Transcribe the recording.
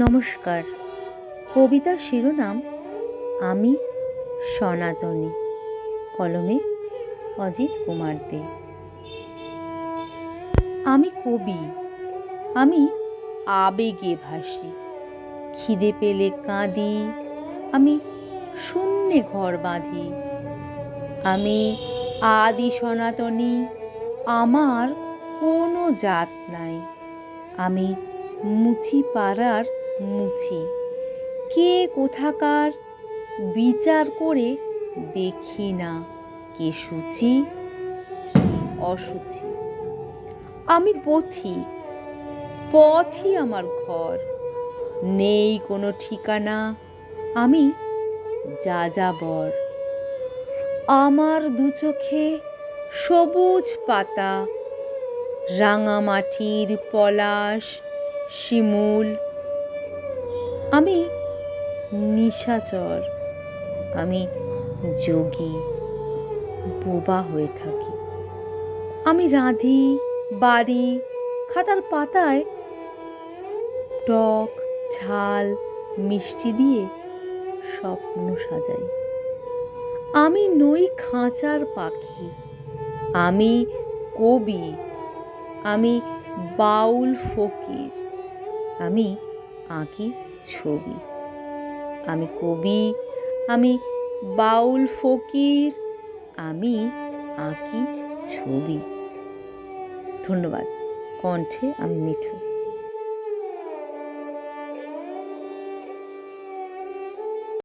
নমস্কার। কবিতার শিরোনাম আমি সনাতনী, কলমে অজিত কুমার দে। আমি কবি, আমি আবেগে ভাসি, খিদে পেলে কাঁদি, আমি শূন্যে ঘর বাঁধি। আমি আদি সনাতনী, আমার কোনো জাত নাই। আমি মুচি পাড়ার মুচি, কে কোথাকার বিচার করে দেখি না কে শুচি কি অশুচি। আমি পথিক, পথই আমার ঘর, নেই কোনো ঠিকানা, আমি যাযাবর। আমার দু চোখে সবুজ পাতা, রাঙামাটির পলাশ শিমুল। আমি নিশাচর, আমি যোগী, বোবা হয়ে থাকি। আমি রাঁধি বাড়ি, খাতার পাতায় টক ঝাল মিষ্টি দিয়ে স্বপ্ন সাজাই। আমি নই খাঁচার পাখি, আমি কবি, আমি বাউল ফকির, আমি আঁকি ছবি। আমি কবি, আমি বাউল ফকির, আমি আঁকি ছবি। ধন্যবাদ। কণ্ঠে আমি মিঠু।